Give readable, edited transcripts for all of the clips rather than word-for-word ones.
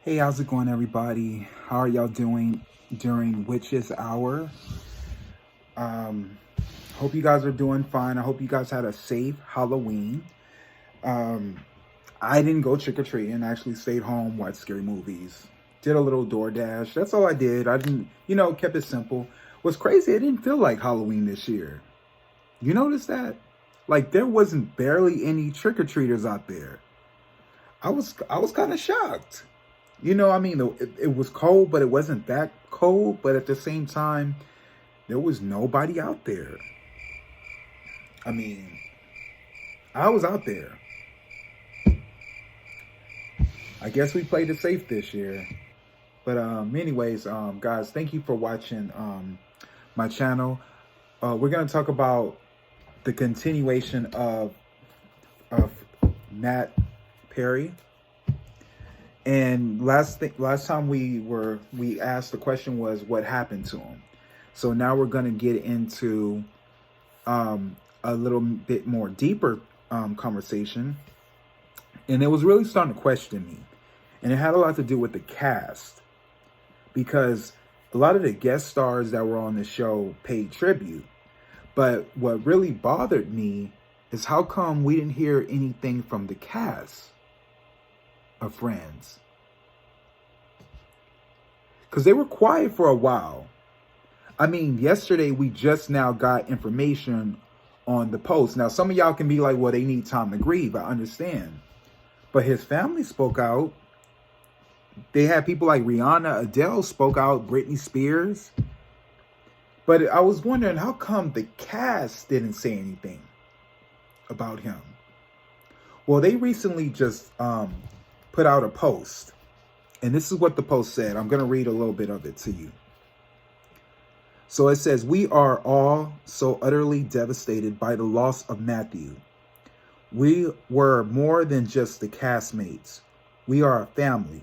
Hey, how's it going, everybody? How are y'all doing during Witches Hour? Um, Hope you guys are doing fine. I hope you guys had a safe Halloween. Um, I didn't go trick-or-treating. I actually stayed home, watched scary movies, did a little DoorDash. That's all I did. I didn't, kept it simple. What's crazy, it didn't feel like Halloween this year. You notice that? Like, there wasn't barely any trick-or-treaters out there. I was kind of shocked. It was cold, but it wasn't that cold. But at the same time, there was nobody out there. I mean, I was out there. I guess we played it safe this year. But anyways, guys, thank you for watching my channel. We're gonna talk about the continuation of Matt Perry. And last time we asked, the question was what happened to him. So now we're gonna get into a little bit more deeper conversation, and it was really starting to question me, and it had a lot to do with the cast, because a lot of the guest stars that were on the show paid tribute, but what really bothered me is how come we didn't hear anything from the cast of Friends, because they were quiet for a while. I mean, yesterday we just now got information on the post. Now, some of y'all can be like, well, they need time to grieve. I understand. But his family spoke out. They had people like Rihanna, Adele spoke out, Britney Spears. But I was wondering, how come the cast didn't say anything about him? Well, they recently just put out a post. And this is what the post said. I'm going to read a little bit of it to you. So it says, "We are all so utterly devastated by the loss of Matthew. We were more than just the castmates. We are a family."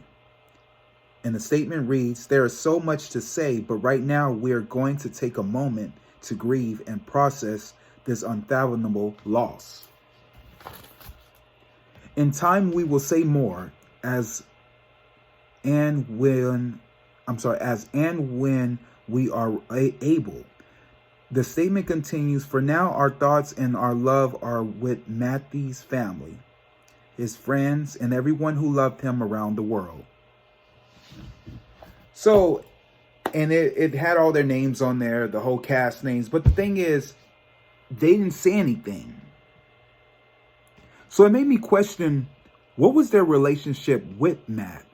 And the statement reads, "There is so much to say, but right now we are going to take a moment to grieve and process this unfathomable loss. In time we will say more, as and when we are able." The statement continues, "For now, our thoughts and our love are with Matthew's family, his friends, and everyone who loved him around the world." So, and it had all their names on there, the whole cast names. But the thing is, they didn't say anything. So it made me question, what was their relationship with Matt?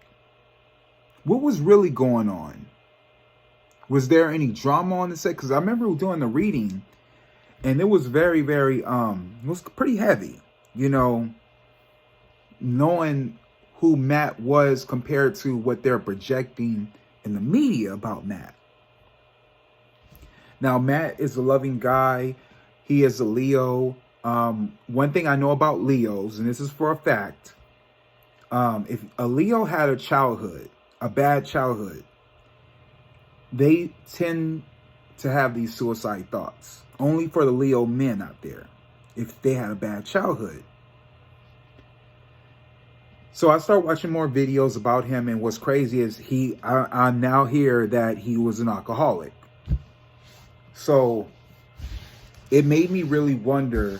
What was really going on? Was there any drama on the set? Because I remember doing the reading, and it was very, very, it was pretty heavy, knowing who Matt was compared to what they're projecting in the media about Matt. Now, Matt is a loving guy. He is a Leo. One thing I know about Leos, and this is for a fact, if a Leo had a bad childhood, they tend to have these suicide thoughts. Only for the Leo men out there, if they had a bad childhood. So I started watching more videos about him, and what's crazy is I now hear that he was an alcoholic. So it made me really wonder,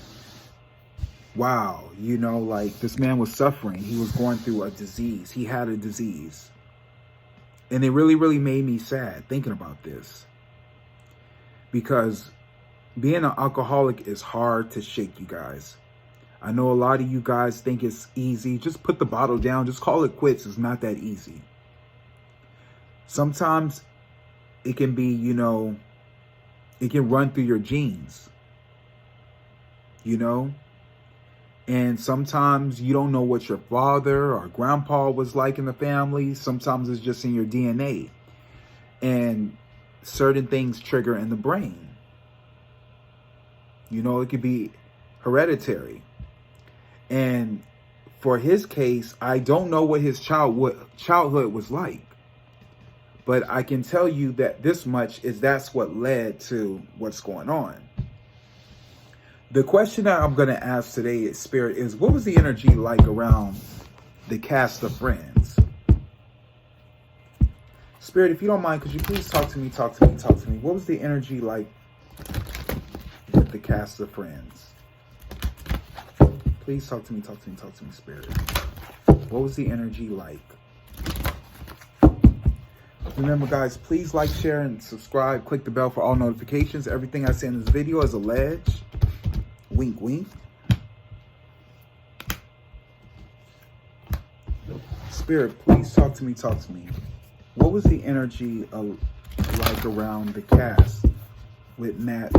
wow, like this man was suffering. He was going through a disease. He had a disease. And it really, really made me sad thinking about this. Because being an alcoholic is hard to shake, you guys. I know a lot of you guys think it's easy. Just put the bottle down. Just call it quits. It's not that easy. Sometimes it can be, it can run through your genes. And sometimes you don't know what your father or grandpa was like in the family. Sometimes it's just in your DNA. And certain things trigger in the brain. It could be hereditary. And for his case, I don't know what his childhood was like. But I can tell you that this much is that's what led to what's going on. The question that I'm going to ask today, Spirit, is what was the energy like around the cast of Friends? Spirit, if you don't mind, could you please talk to me, talk to me, talk to me. What was the energy like with the cast of Friends? Please talk to me, talk to me, talk to me, Spirit. What was the energy like? Remember, guys, please like, share, and subscribe. Click the bell for all notifications. Everything I say in this video is alleged. Wink, wink. Spirit, please talk to me, talk to me. What was the energy like around the cast with Matt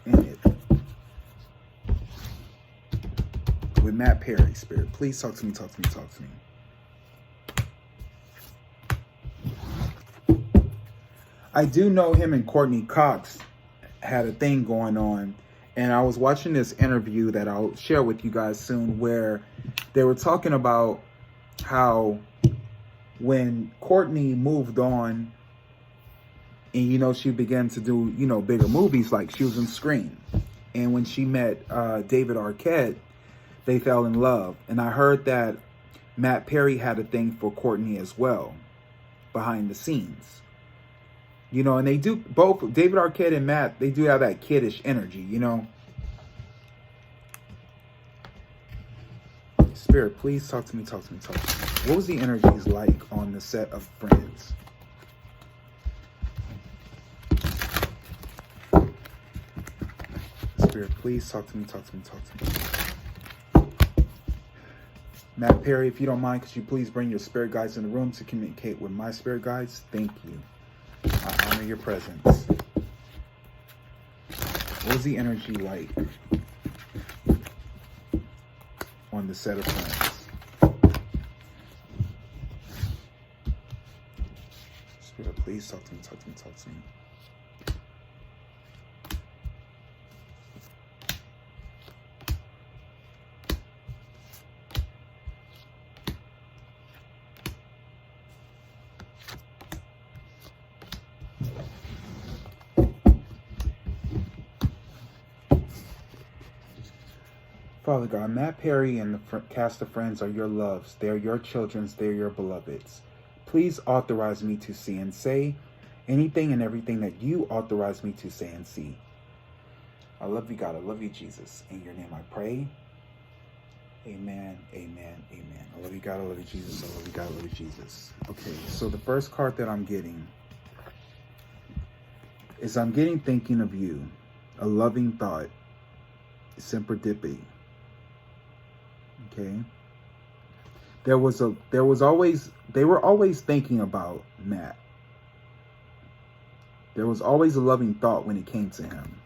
in it? With Matt Perry, Spirit. Please talk to me, talk to me, talk to me. I do know him and Courtney Cox had a thing going on. And I was watching this interview that I'll share with you guys soon, where they were talking about how when Courtney moved on and, you know, she began to do, you know, bigger movies, like she was in Scream. And when she met David Arquette, they fell in love. And I heard that Matt Perry had a thing for Courtney as well, behind the scenes. You know, and they do both, David Arquette and Matt, they do have that kiddish energy, you know. Spirit, please talk to me, talk to me, talk to me. What was the energies like on the set of Friends? Spirit, please talk to me, talk to me, talk to me. Matt Perry, if you don't mind, could you please bring your spirit guides in the room to communicate with my spirit guides? Thank you. I honor your presence. What was the energy like on the set of Friends? Spirit, please talk to me, talk to me, talk to me. Father God, Matt Perry and the cast of Friends are your loves. They are your children's. They are your beloveds. Please authorize me to see and say anything and everything that you authorize me to say and see. I love you, God. I love you, Jesus. In your name I pray. Amen, amen, amen. I love you, God. I love you, Jesus. I love you, God. I love you, Jesus. Okay, so the first card that I'm getting is I'm getting thinking of you. A loving thought. Semper Dippy. Okay. They were always thinking about Matt. There was always a loving thought when it came to him.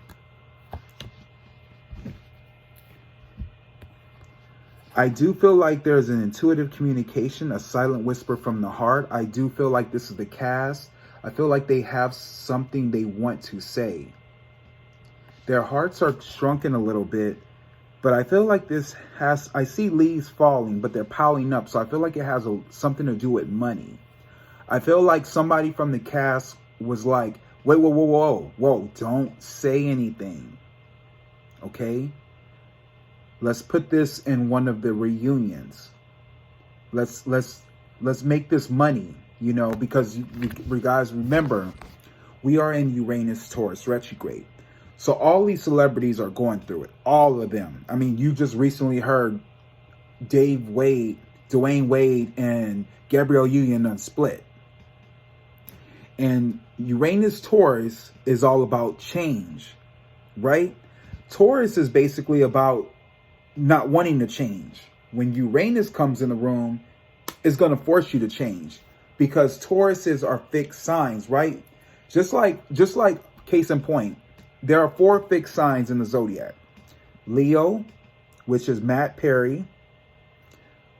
I do feel like there's an intuitive communication, a silent whisper from the heart. I do feel like this is the cast. I feel like they have something they want to say. Their hearts are shrunken a little bit, but I feel like I see leaves falling, but they're piling up. So I feel like it has something to do with money. I feel like somebody from the cast was like, wait, whoa, don't say anything. Okay? Let's put this in one of the reunions. Let's make this money, you know, because you guys remember, we are in Uranus Taurus retrograde. So all these celebrities are going through it. All of them. I mean, you just recently heard Dwayne Wade and Gabrielle Union split. And Uranus Taurus is all about change, right? Taurus is basically about not wanting to change. When Uranus comes in the room, it's going to force you to change, because Tauruses are fixed signs, right? Just like case in point, there are 4 fixed signs in the zodiac. Leo, which is Matt Perry,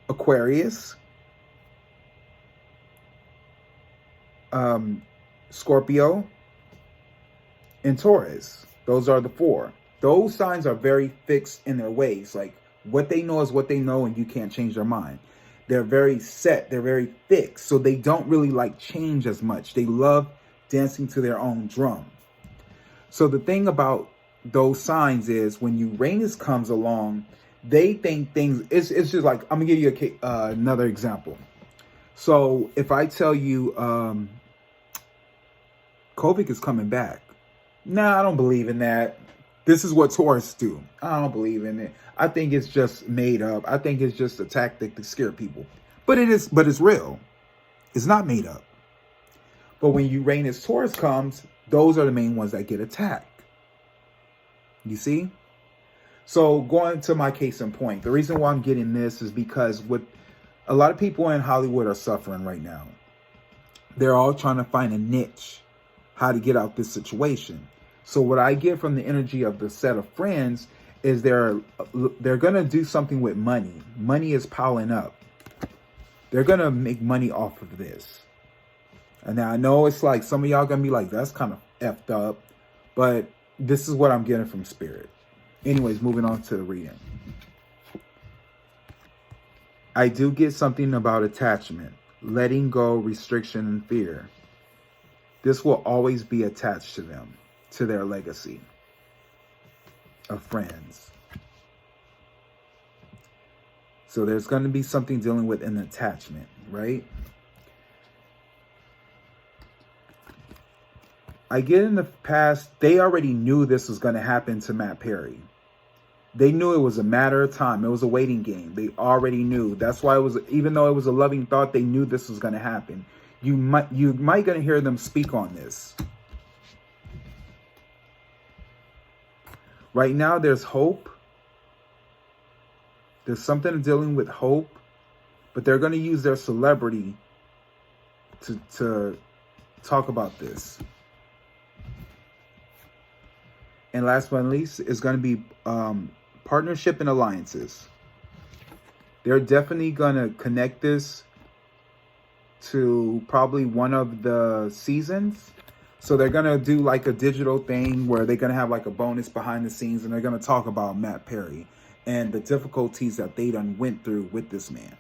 Aquarius, Scorpio, and Taurus. Those are the 4. Those signs are very fixed in their ways. Like, what they know is what they know, and you can't change their mind. They're very set. They're very fixed. So they don't really like change as much. They love dancing to their own drum. So the thing about those signs is when Uranus comes along, they think things, it's just like, I'm going to give you another example. So if I tell you Kovic is coming back, nah, I don't believe in that. This is what Taurus do. I don't believe in it. I think it's just made up. I think it's just a tactic to scare people. But it's real. It's not made up. But when Uranus Taurus comes, those are the main ones that get attacked. You see? So going to my case in point, the reason why I'm getting this is because what a lot of people in Hollywood are suffering right now. They're all trying to find a niche, how to get out this situation. So what I get from the energy of the set of friends is they're going to do something with money. Money is piling up. They're going to make money off of this. And now I know it's like some of y'all going to be like, that's kind of effed up. But this is what I'm getting from Spirit. Anyways, moving on to the reading. I do get something about attachment, letting go, restriction, and fear. This will always be attached to them, to their legacy of friends. So there's going to be something dealing with an attachment, right? I get in the past, they already knew this was going to happen to Matt Perry. They knew it was a matter of time. It was a waiting game. They already knew. That's why it was, even though it was a loving thought, they knew this was going to happen. You might going to hear them speak on this. Right now, there's hope. There's something dealing with hope, but they're going to use their celebrity to talk about this. And last but not least, is going to be partnership and alliances. They're definitely going to connect this to probably one of the seasons. So they're going to do like a digital thing where they're going to have like a bonus behind the scenes, and they're going to talk about Matt Perry and the difficulties that they done went through with this man.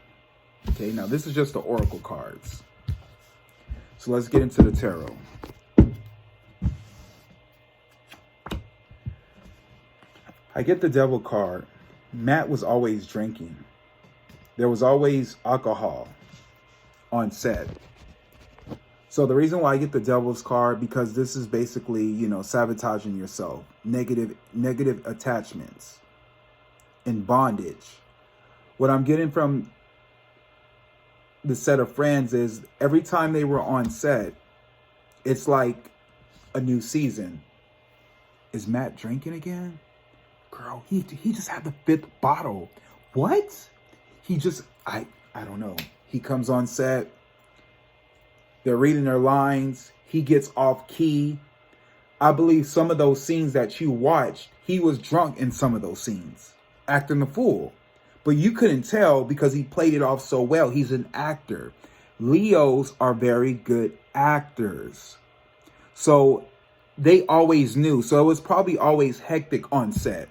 Okay, now this is just the Oracle cards. So let's get into the tarot. I get the Devil card. Matt was always drinking. There was always alcohol on set. So the reason why I get the Devil's card, because this is basically, you know, sabotaging yourself. Negative attachments and bondage. What I'm getting from the set of friends is every time they were on set, it's like a new season. Is Matt drinking again? Girl, he just had the 5th bottle. What? He just, I don't know. He comes on set. They're reading their lines. He gets off key. I believe some of those scenes that you watched, he was drunk in some of those scenes, acting the fool. But you couldn't tell because he played it off so well. He's an actor. Leos are very good actors. So they always knew. So it was probably always hectic on set.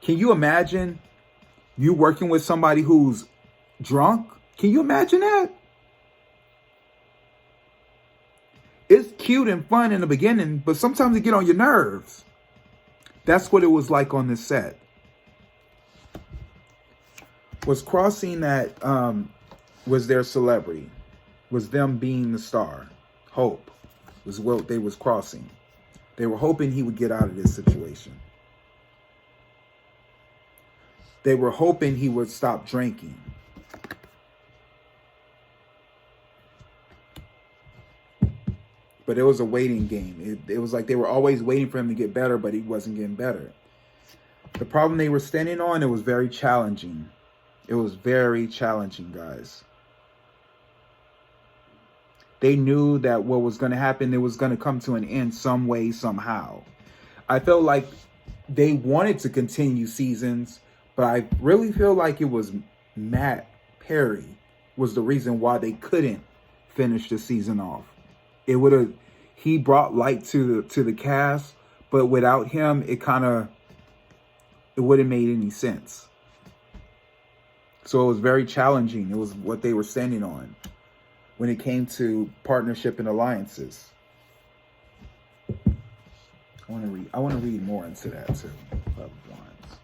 Can you imagine you working with somebody who's drunk? Can you imagine that? It's cute and fun in the beginning, but sometimes it get on your nerves. That's what it was like on this set. Was crossing that was their celebrity, was them being the star. Hope was what they was crossing. They were hoping he would get out of this situation. They were hoping he would stop drinking. But it was a waiting game. It was like they were always waiting for him to get better, but he wasn't getting better. The problem they were standing on, it was very challenging. It was very challenging, guys. They knew that what was going to happen, it was going to come to an end some way, somehow. I felt like they wanted to continue seasons, but I really feel like it was Matt Perry was the reason why they couldn't finish the season off. He brought light to the cast, but without him, it wouldn't made any sense. So it was very challenging. It was what they were standing on when it came to partnership and alliances. I want to read more into that too. Love of Wands.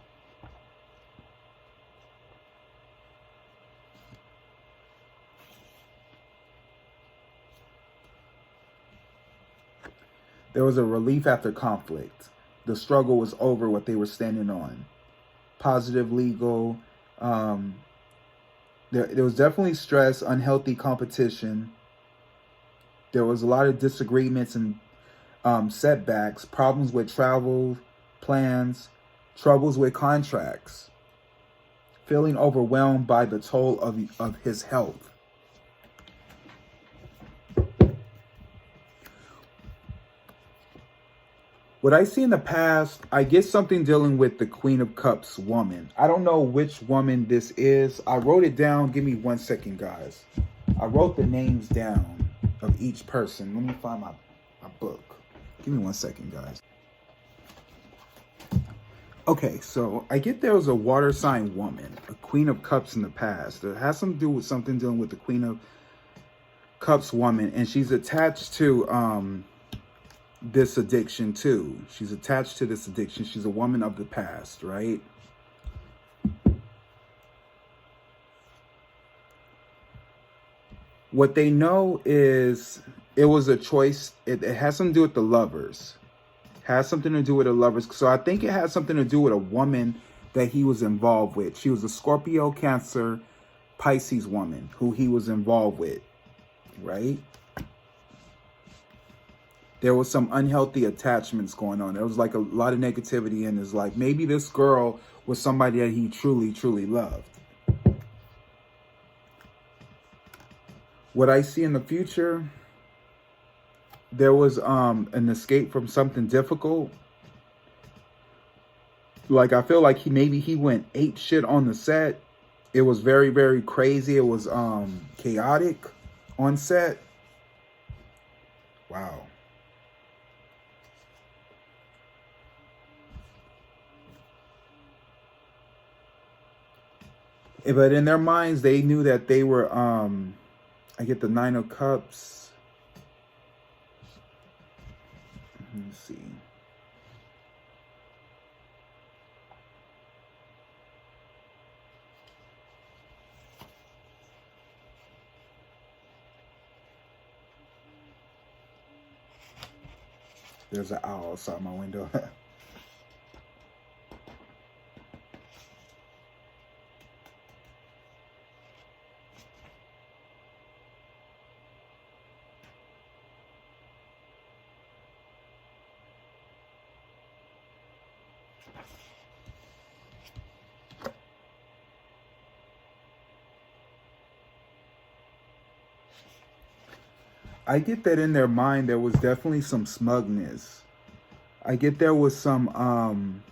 There was a relief after conflict. The struggle was over, what they were standing on. Positive legal. There was definitely stress, unhealthy competition. There was a lot of disagreements and setbacks, problems with travel plans, troubles with contracts, feeling overwhelmed by the toll of his health. What I see in the past, I get something dealing with the Queen of Cups woman. I don't know which woman this is. I wrote it down. Give me 1 second, guys. I wrote the names down of each person. Let me find my book. Give me 1 second, guys. Okay, so I get there was a water sign woman, a Queen of Cups in the past. It has something to do with something dealing with the Queen of Cups woman, and she's attached to this addiction too. She's attached to this addiction. She's a woman of the past, right? What they know is it was a choice. It has something to do with the lovers. Has something to do with the lovers. So I think it has something to do with a woman that he was involved with. She was a Scorpio, Cancer, Pisces woman who he was involved with, right? There was some unhealthy attachments going on. There was like a lot of negativity, and it's like maybe this girl was somebody that he truly, truly loved. What I see in the future, there was an escape from something difficult. Like I feel like he went ape shit on the set. It was very, very crazy. It was chaotic on set. Wow. But in their minds, they knew that they were, I get the 9 of Cups. Let me see. There's an owl outside my window. I get that in their mind there was definitely some smugness. I get there was some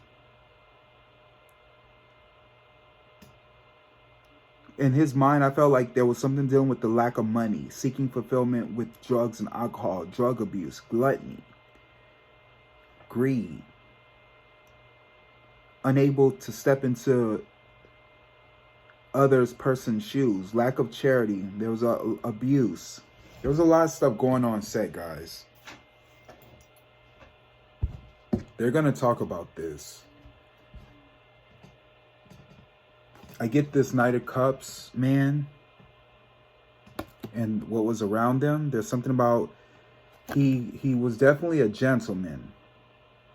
in his mind I felt like there was something dealing with the lack of money, seeking fulfillment with drugs and alcohol, drug abuse, gluttony, greed, unable to step into others person's shoes, lack of charity. There was abuse. There was a lot of stuff going on set, guys. They're going to talk about this. I get this Knight of Cups, man. And what was around them. There's something about he was definitely a gentleman,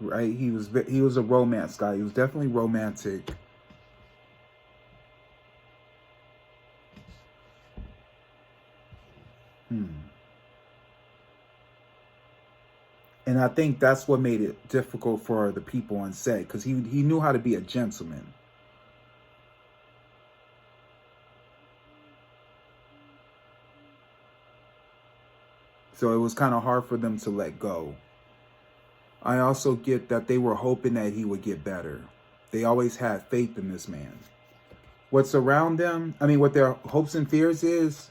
right? He was a romance guy. He was definitely romantic. And I think that's what made it difficult for the people on set, because he knew how to be a gentleman. So it was kind of hard for them to let go. I also get that they were hoping that he would get better. They always had faith in this man. What's around them, I mean, what their hopes and fears is,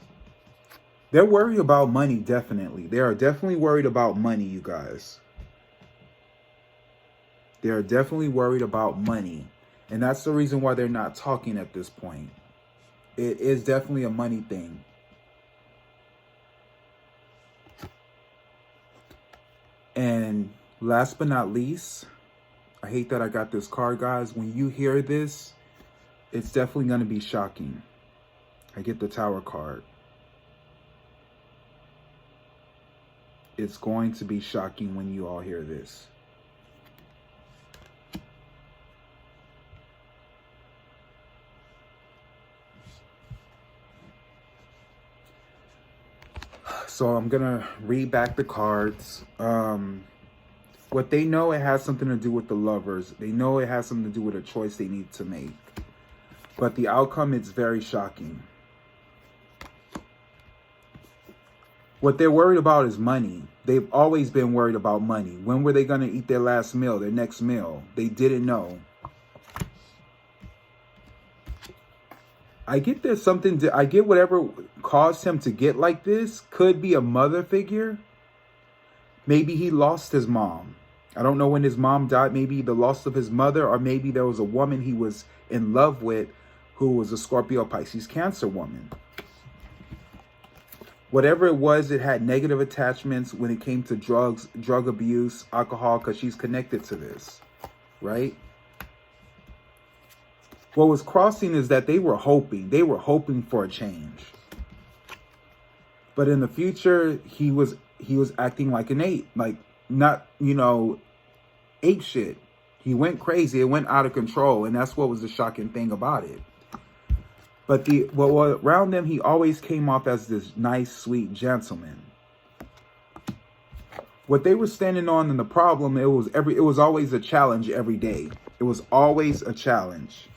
they're worried about money, definitely. They are definitely worried about money, you guys. They are definitely worried about money. And that's the reason why they're not talking at this point. It is definitely a money thing. And last but not least, I hate that I got this card, guys. When you hear this, it's definitely going to be shocking. I get the Tower card. It's going to be shocking when you all hear this. So I'm going to read back the cards. What they know, it has something to do with the lovers. They know it has something to do with a choice they need to make. But the outcome is very shocking. What they're worried about is money. They've always been worried about money. When were they going to eat their last meal, their next meal? They didn't know. I get there's something, I get whatever caused him to get like this could be a mother figure. Maybe he lost his mom. I don't know when his mom died. Maybe the loss of his mother, or maybe there was a woman he was in love with who was a Scorpio, Pisces, Cancer woman. Whatever it was, it had negative attachments when it came to drugs, drug abuse, alcohol, because she's connected to this, right? What was crossing is that they were hoping for a change. But in the future, he was acting like an ape, like not, ape shit. He went crazy. It went out of control. And that's what was the shocking thing about it. But around them, he always came off as this nice, sweet gentleman. What they were standing on and the problem, it was always a challenge every day. It was always a challenge.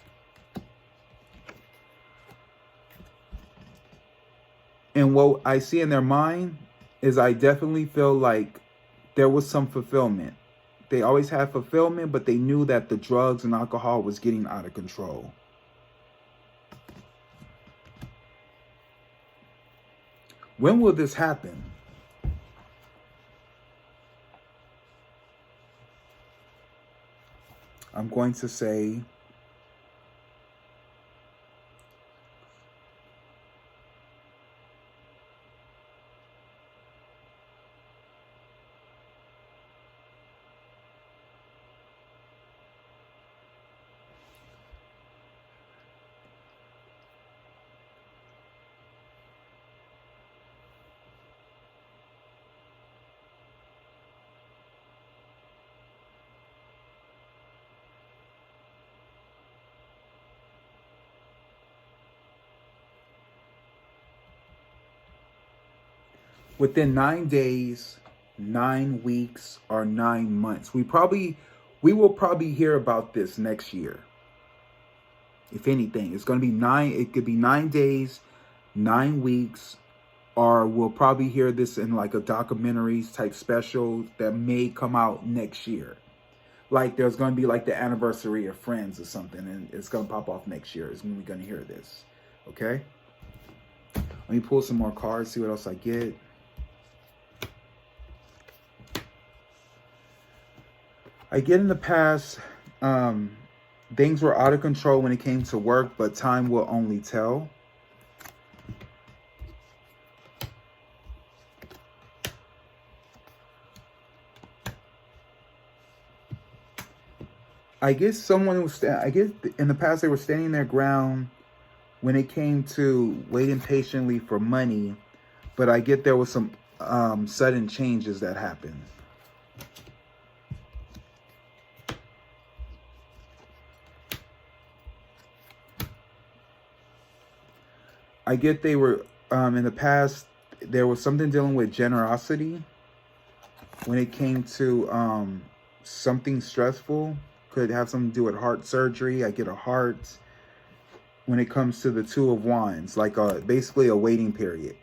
And what I see in their mind is I definitely feel like there was some fulfillment. They always had fulfillment, but they knew that the drugs and alcohol was getting out of control. When will this happen? I'm going to say within 9 days, 9 weeks, or 9 months. We will probably hear about this next year. If anything, it's going to be it could be 9 days, 9 weeks, or we'll probably hear this in like a documentaries type special that may come out next year. Like there's going to be like the anniversary of Friends or something, and it's going to pop off next year is when we're going to hear this. Okay? Let me pull some more cards, see what else I get. I get in the past, things were out of control when it came to work, but time will only tell. I guess in the past they were standing their ground when it came to waiting patiently for money, but I get there was some sudden changes that happened. I get they were, in the past, there was something dealing with generosity when it came to something stressful. Could have something to do with heart surgery. I get a heart. When it comes to the Two of Wands, like basically a waiting period.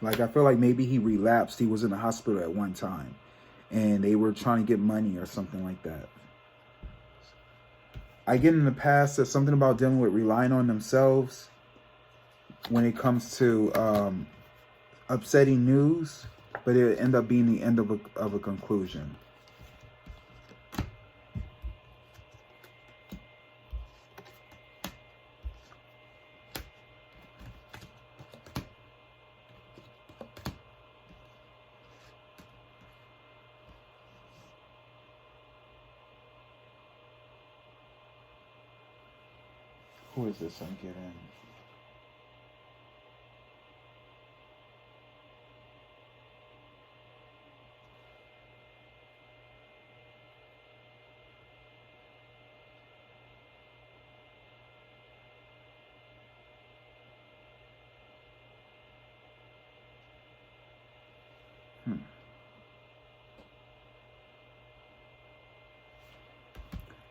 Like I feel like maybe he relapsed. He was in the hospital at one time. And they were trying to get money or something like that. I get in the past, there's something about dealing with relying on themselves when it comes to upsetting news, but it end up being the end of a conclusion. Who is this I'm getting?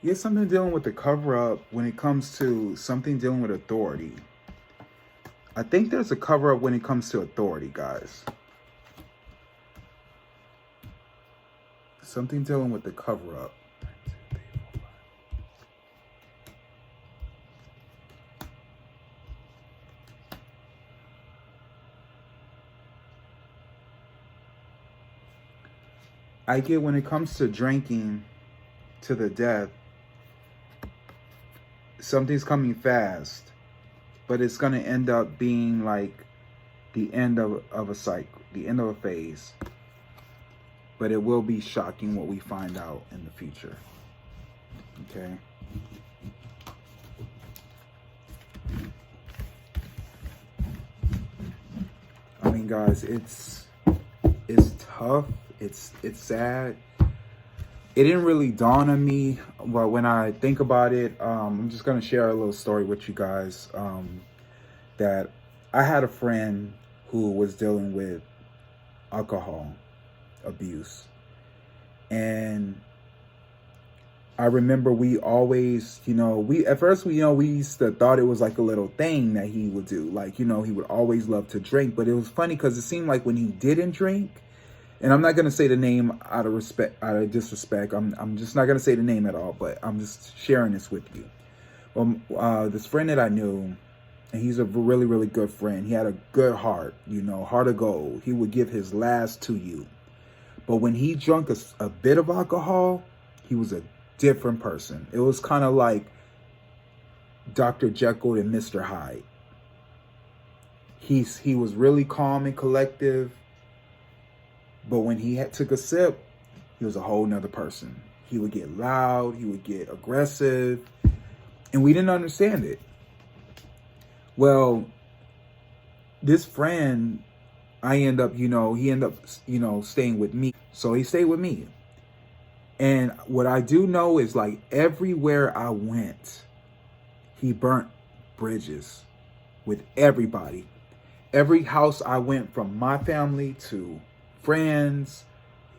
Yeah, something dealing with the cover up when it comes to something dealing with authority. I think there's a cover up when it comes to authority, guys. Something dealing with the cover up. I get when it comes to drinking to the death, something's coming fast, but it's going to end up being like the end of a cycle, the end of a phase. But it will be shocking what we find out in the future. Okay. I mean, guys, it's tough. It's sad. It didn't really dawn on me, but when I think about it, I'm just gonna share a little story with you guys. That I had a friend who was dealing with alcohol abuse, and I remember we always, at first we used to thought it was like a little thing that he would do, like he would always love to drink, but it was funny because it seemed like when he didn't drink. And I'm not going to say the name out of disrespect. I'm just not going to say the name at all, but I'm just sharing this with you. This friend that I knew, and he's a really, really good friend. He had a good heart, heart of gold. He would give his last to you. But when he drank a bit of alcohol, he was a different person. It was kind of like Dr. Jekyll and Mr. Hyde. He was really calm and collective. But when he took a sip, he was a whole nother person. He would get loud, he would get aggressive, and we didn't understand it. Well, this friend, he ended up staying with me. So he stayed with me. And what I do know is like everywhere I went, he burnt bridges with everybody. Every house I went, from my family to friends,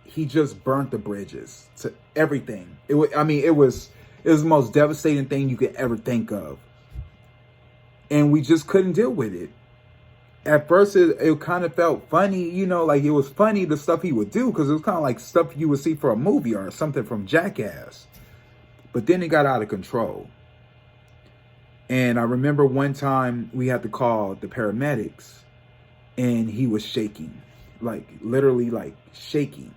he just burnt the bridges to everything. It was the most devastating thing you could ever think of. And we just couldn't deal with it. At first, it kind of felt funny, like it was funny, the stuff he would do, because it was kind of like stuff you would see for a movie or something from Jackass. But then it got out of control. And I remember one time we had to call the paramedics, and he was shaking. Like literally like shaking.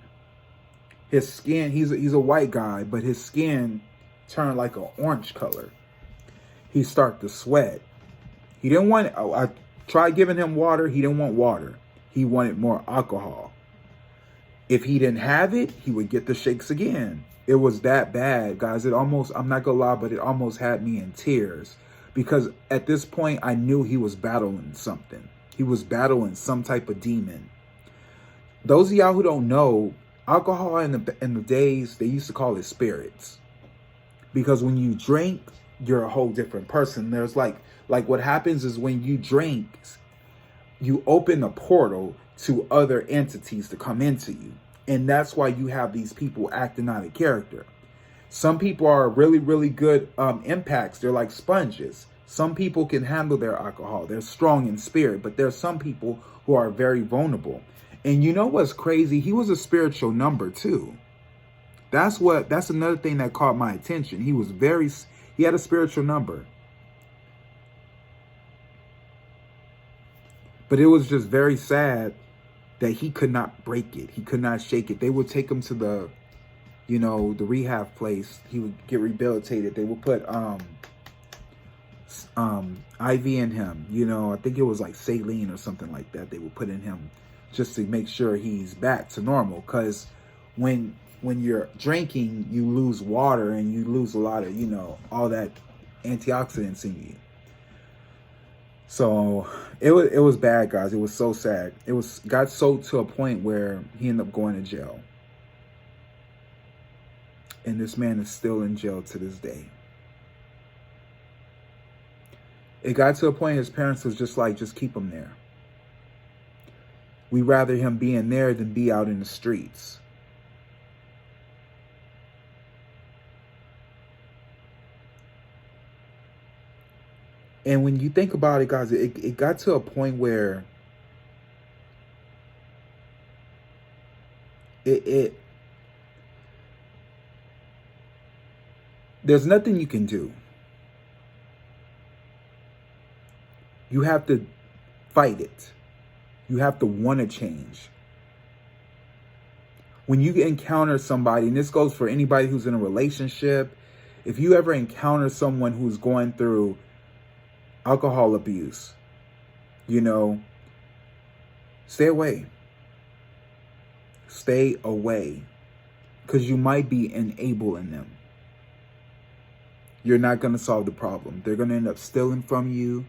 His skin, he's a white guy, but his skin turned like an orange color. He started to sweat. He didn't want, I tried giving him water. He didn't want water. He wanted more alcohol. If he didn't have it, he would get the shakes again. It was that bad, guys. I'm not gonna lie, but it almost had me in tears, because at this point I knew he was battling something. He was battling some type of demon. Those of y'all who don't know, alcohol in the days, they used to call it spirits. Because when you drink, you're a whole different person. There's like what happens is when you drink, you open a portal to other entities to come into you. And that's why you have these people acting out of character. Some people are really, really good impacts. They're like sponges. Some people can handle their alcohol. They're strong in spirit, but there's some people who are very vulnerable. And you know what's crazy? He was a spiritual number too. That's another thing that caught my attention. He had a spiritual number. But it was just very sad that he could not break it. He could not shake it. They would take him to the rehab place. He would get rehabilitated. They would put IV in him. I think it was like saline or something like that. They would put in him just to make sure he's back to normal. Because when you're drinking, you lose water and you lose a lot of, all that antioxidants in you. So it was bad, guys. It was so sad. Got so to a point where he ended up going to jail. And this man is still in jail to this day. It got to a point his parents was just like, just keep him there. We'd rather him be in there than be out in the streets. And when you think about it, guys, it got to a point where there's nothing you can do. You have to fight it. You have to want to change. When you encounter somebody, and this goes for anybody who's in a relationship, if you ever encounter someone who's going through alcohol abuse, stay away. Stay away. Because you might be enabling them. You're not going to solve the problem. They're going to end up stealing from you.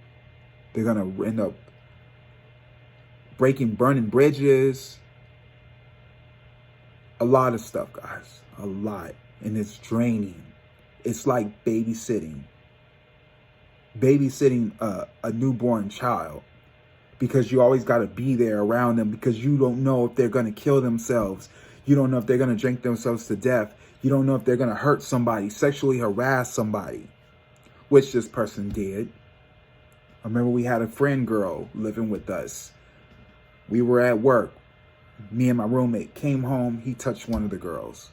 They're going to end up burning bridges. A lot of stuff, guys. A lot. And it's draining. It's like babysitting. Babysitting a newborn child. Because you always got to be there around them. Because you don't know if they're going to kill themselves. You don't know if they're going to drink themselves to death. You don't know if they're going to hurt somebody, sexually harass somebody. Which this person did. I remember we had a friend girl living with us. We were at work. Me and my roommate came home. He touched one of the girls.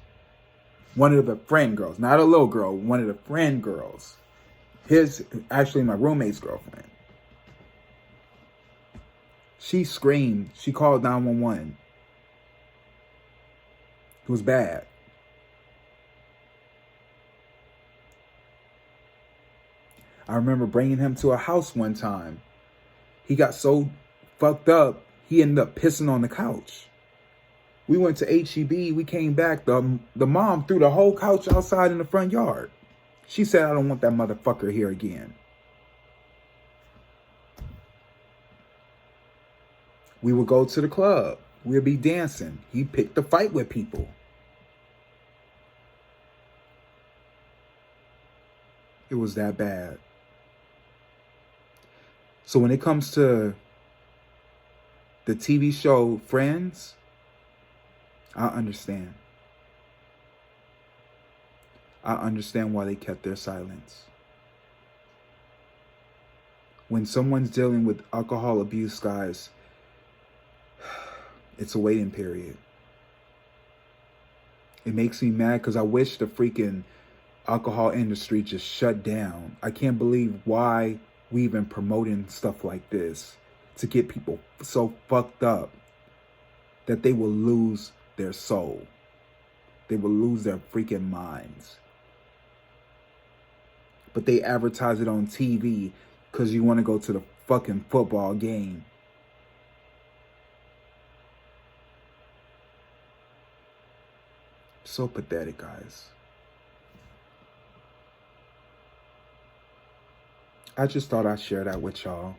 One of the friend girls. Not a little girl. One of the friend girls. Actually my roommate's girlfriend. She screamed. She called 911. It was bad. I remember bringing him to a house one time. He got so fucked up, he ended up pissing on the couch. We went to HEB. We came back. The mom threw the whole couch outside in the front yard. She said, I don't want that motherfucker here again. We would go to the club. We'd be dancing. He picked a fight with people. It was that bad. So when it comes to the TV show Friends, I understand. I understand why they kept their silence. When someone's dealing with alcohol abuse, guys, it's a waiting period. It makes me mad because I wish the freaking alcohol industry just shut down. I can't believe why we even promoting stuff like this to get people so fucked up that they will lose their soul. They will lose their freaking minds. But they advertise it on TV because you want to go to the fucking football game. So pathetic, guys. I just thought I'd share that with y'all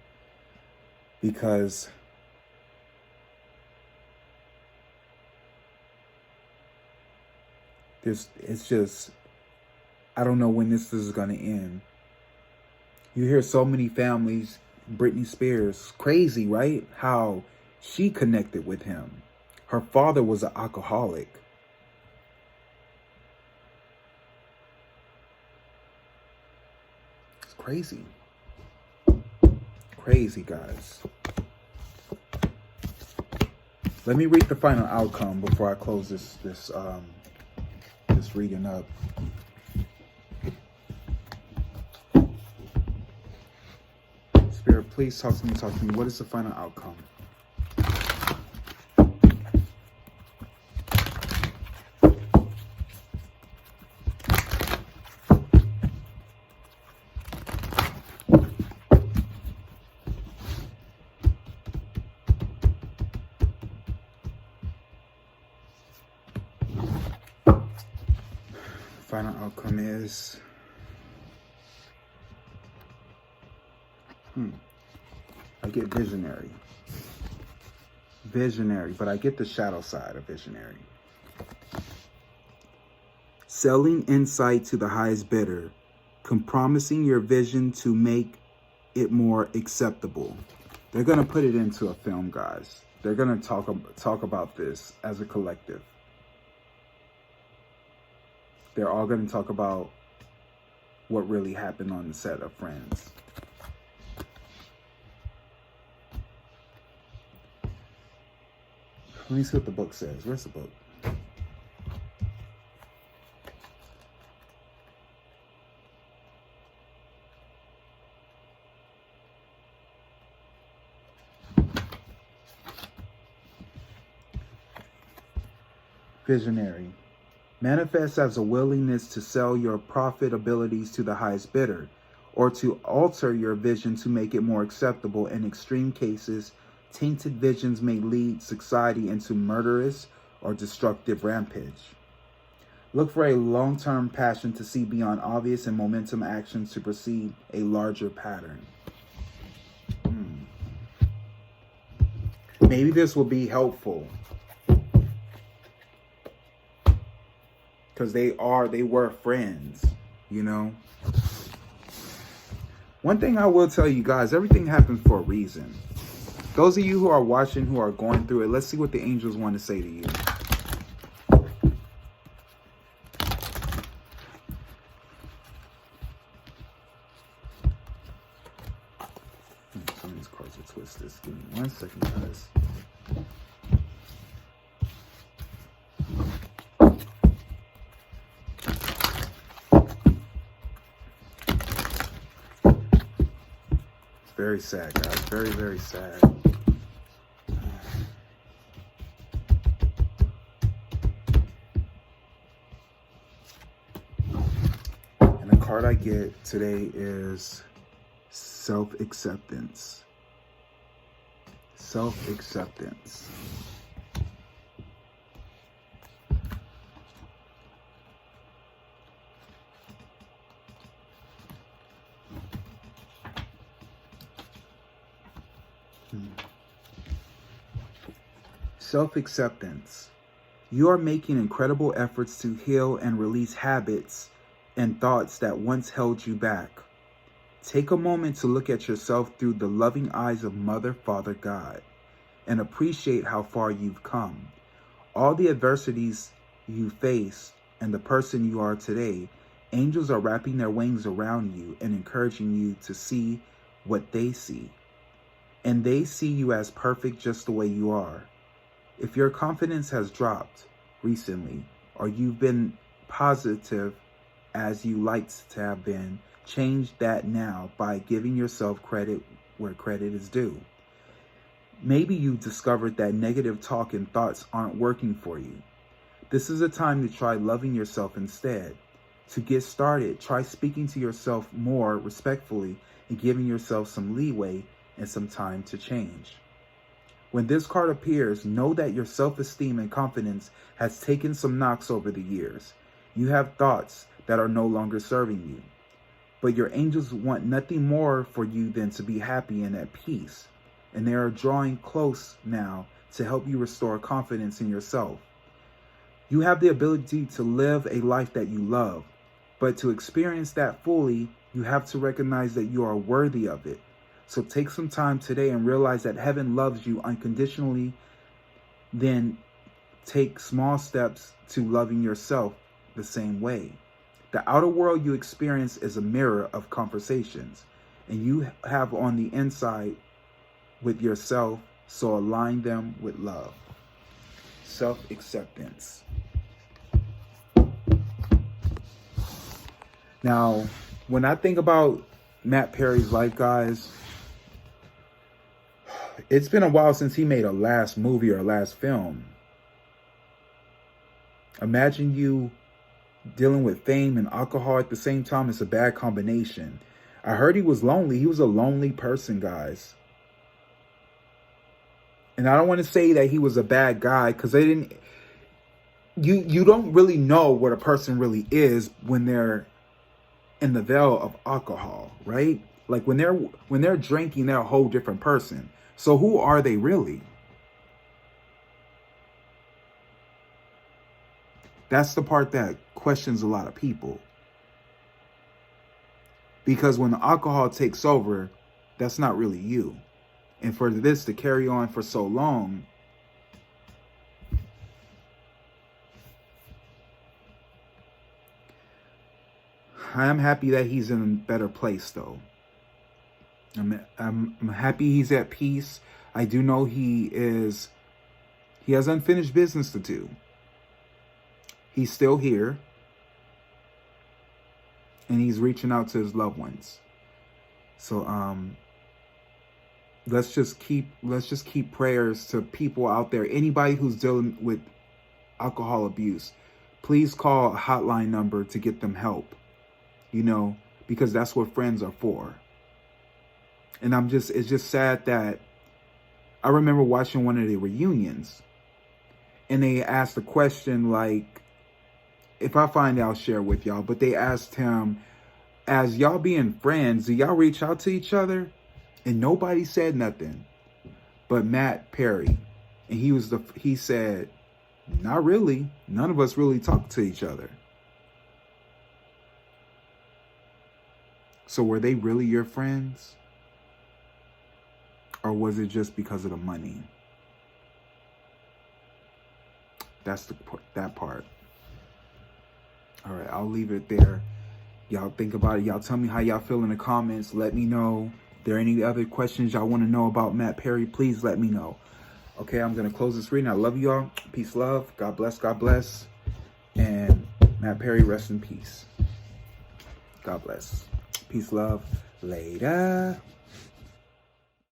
because it's just, I don't know when this is going to end. You hear so many families, Britney Spears, crazy, right? How she connected with him. Her father was an alcoholic. It's crazy. Crazy, guys. Let me read the final outcome before I close this reading up. Spirit, please talk to me. What is the final outcome? Final outcome is I get visionary. Visionary, but I get the shadow side of visionary. Selling insight to the highest bidder, compromising your vision to make it more acceptable. They're going to put it into a film, guys. They're going to talk about this as a collective. They're all going to talk about what really happened on the set of Friends. Let me see what the book says. Where's the book? Visionary. Manifest as a willingness to sell your profitabilities to the highest bidder, or to alter your vision to make it more acceptable. In extreme cases, tainted visions may lead society into murderous or destructive rampage. Look for a long-term passion to see beyond obvious and momentum actions to perceive a larger pattern. Maybe this will be helpful, because they were friends, you know. One thing I will tell you guys, everything happens for a reason. Those of you who are watching, who are going through it, let's see what the angels want to say to you. Some of these cards are twisted. Give me 1 second, guys. Very sad, guys. Very, very sad. And the card I get today is self-acceptance. Self-acceptance. Self-acceptance. You are making incredible efforts to heal and release habits and thoughts that once held you back. Take a moment to look at yourself through the loving eyes of Mother, Father, God, and appreciate how far you've come. All the adversities you face and the person you are today, angels are wrapping their wings around you and encouraging you to see what they see. And they see you as perfect just the way you are. If your confidence has dropped recently, or you've been positive as you liked to have been, change that now by giving yourself credit where credit is due. Maybe you discovered that negative talk and thoughts aren't working for you. This is a time to try loving yourself instead. To get started, try speaking to yourself more respectfully and giving yourself some leeway and some time to change. When this card appears, know that your self-esteem and confidence has taken some knocks over the years. You have thoughts that are no longer serving you. But your angels want nothing more for you than to be happy and at peace. And they are drawing close now to help you restore confidence in yourself. You have the ability to live a life that you love. But to experience that fully, you have to recognize that you are worthy of it. So take some time today and realize that heaven loves you unconditionally. Then take small steps to loving yourself the same way. The outer world you experience is a mirror of conversations, and you have on the inside with yourself, so align them with love. Self-acceptance. Now, when I think about Matt Perry's life, guys, it's been a while since he made a last movie or a last film. Imagine you dealing with fame and alcohol at the same time. It's a bad combination. I heard he was lonely. He was a lonely person, guys. And I don't want to say that he was a bad guy, because they didn't. You don't really know what a person really is when they're in the veil of alcohol, right? Like when they're drinking, they're a whole different person. So who are they really? That's the part that questions a lot of people. Because when the alcohol takes over, that's not really you. And for this to carry on for so long, I'm happy that he's in a better place, though. I'm happy he's at peace. I do know he has unfinished business to do. He's still here. And he's reaching out to his loved ones. So let's just keep prayers to people out there. Anybody who's dealing with alcohol abuse, please call a hotline number to get them help. You know, because that's what friends are for. And it's just sad that I remember watching one of the reunions and they asked a question like, if I find it, I'll share with y'all. But they asked him, as y'all being friends, do y'all reach out to each other? And nobody said nothing but Matt Perry. And he said, not really. None of us really talk to each other. So were they really your friends? Or was it just because of the money? That's that part. All right, I'll leave it there. Y'all think about it. Y'all tell me how y'all feel in the comments. Let me know. If there are any other questions y'all want to know about Matt Perry, please let me know. Okay, I'm going to close this reading. I love you all. Peace, love. God bless. God bless. And Matt Perry, rest in peace. God bless. Peace, love. Later.